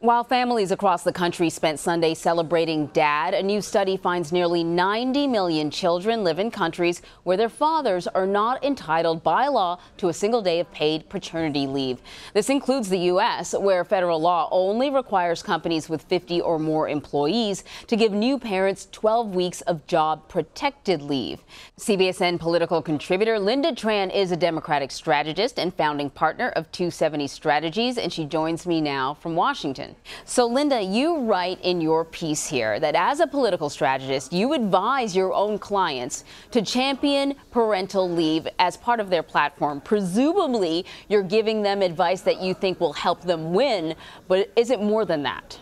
While families across the country spent Sunday celebrating Dad, a new study finds nearly 90 million children live in countries where their fathers are not entitled by law to a single day of paid paternity leave. This includes the U.S., where federal law only requires companies with 50 or more employees to give new parents 12 weeks of job-protected leave. CBSN political contributor Lynda Tran is a Democratic strategist and founding partner of 270 Strategies, and she joins me now from Washington. So, Lynda, you write in your piece here that as a political strategist, you advise your own clients to champion parental leave as part of their platform. Presumably, you're giving them advice that you think will help them win, but is it more than that?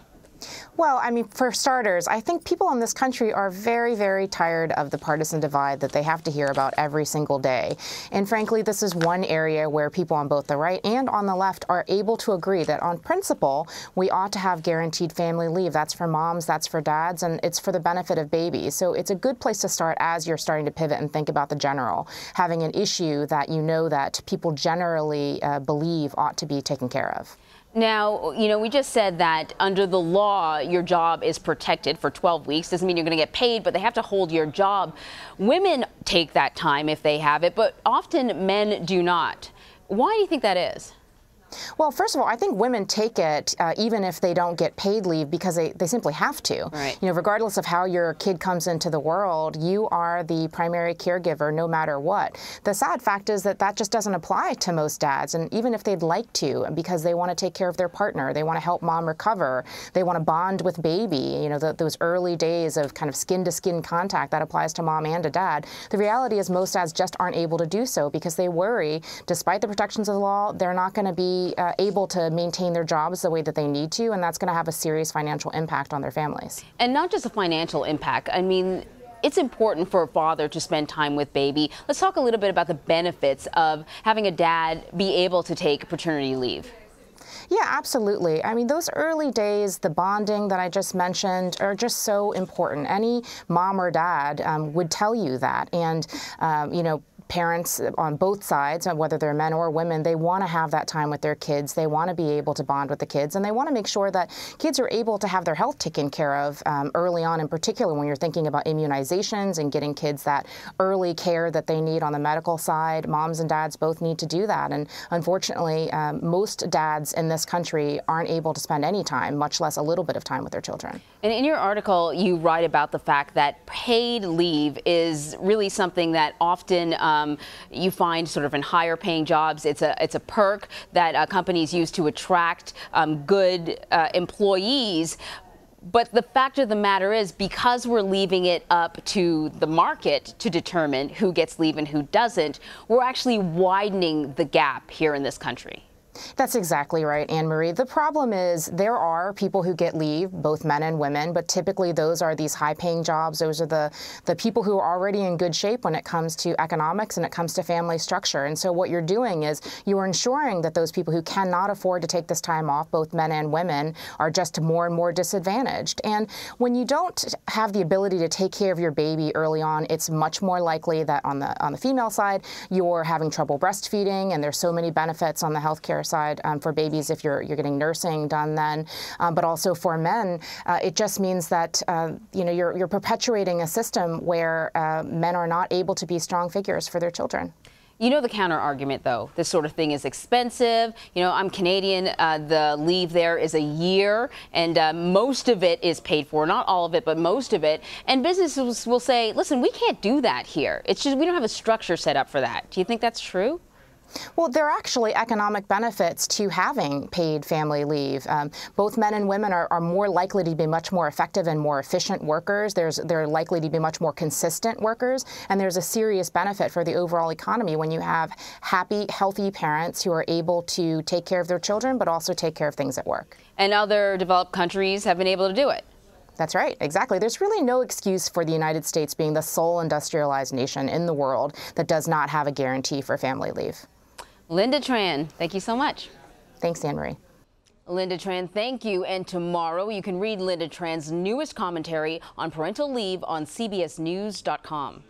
Well, I mean, for starters, I think people in this country are very, very tired of the partisan divide that they have to hear about every single day. And frankly, this is one area where people on both the right and on the left are able to agree that on principle, we ought to have guaranteed family leave. That's for moms, that's for dads, and it's for the benefit of babies. So it's a good place to start as you're starting to pivot and think about the general, having an issue that you know that people generally believe ought to be taken care of. Now, we just said that under the law, your job is protected for 12 weeks. Doesn't mean you're going to get paid, but they have to hold your job. Women take that time if they have it, but often men do not. Why do you think that is? Well, first of all, I think women take it even if they don't get paid leave because they simply have to. Right. Regardless of how your kid comes into the world, you are the primary caregiver no matter what. The sad fact is that that just doesn't apply to most dads, and even if they'd like to, because they want to take care of their partner, they want to help mom recover, they want to bond with baby, those early days of kind of skin-to-skin contact, that applies to mom and to dad. The reality is most dads just aren't able to do so because they worry, despite the protections of the law, they're not going to be able to maintain their jobs the way that they need to, and that's going to have a serious financial impact on their families. And not just a financial impact. I mean, it's important for a father to spend time with baby. Let's talk a little bit about the benefits of having a dad be able to take paternity leave. Yeah, absolutely. I mean, those early days, the bonding that I just mentioned are just so important. Any mom or dad would tell you that. And, parents on both sides, whether they're men or women, they want to have that time with their kids. They want to be able to bond with the kids, and they want to make sure that kids are able to have their health taken care of early on, in particular when you're thinking about immunizations and getting kids that early care that they need on the medical side. Moms and dads both need to do that, and unfortunately, most dads in this country aren't able to spend any time, much less a little bit of time with their children. And in your article, you write about the fact that paid leave is really something that often you find sort of in higher paying jobs. It's a perk that companies use to attract good employees. But the fact of the matter is, because we're leaving it up to the market to determine who gets leave and who doesn't, we're actually widening the gap here in this country. That's exactly right, Anne-Marie. The problem is there are people who get leave, both men and women, but typically those are these high-paying jobs. Those are the people who are already in good shape when it comes to economics and it comes to family structure. And so what you're doing is you are ensuring that those people who cannot afford to take this time off, both men and women, are just more and more disadvantaged. And when you don't have the ability to take care of your baby early on, it's much more likely that on the female side, you're having trouble breastfeeding, and there's so many benefits on the healthcare side for babies if you're getting nursing done then, but also for men, it just means that you're perpetuating a system where men are not able to be strong figures for their children. The counter argument, though, this sort of thing is expensive. I'm Canadian. The leave there is a year, and most of it is paid for. Not all of it, but most of it. And businesses will say, listen, we can't do that here. It's just we don't have a structure set up for that. Do you think that's true? Well, there are actually economic benefits to having paid family leave. Both men and women are more likely to be much more effective and more efficient workers. They're likely to be much more consistent workers, and there's a serious benefit for the overall economy when you have happy, healthy parents who are able to take care of their children, but also take care of things at work. And other developed countries have been able to do it. That's right, exactly. There's really no excuse for the United States being the sole industrialized nation in the world that does not have a guarantee for family leave. Lynda Tran, thank you so much. Thanks, Anne-Marie. Lynda Tran, thank you. And tomorrow you can read Lynda Tran's newest commentary on parental leave on CBSNews.com.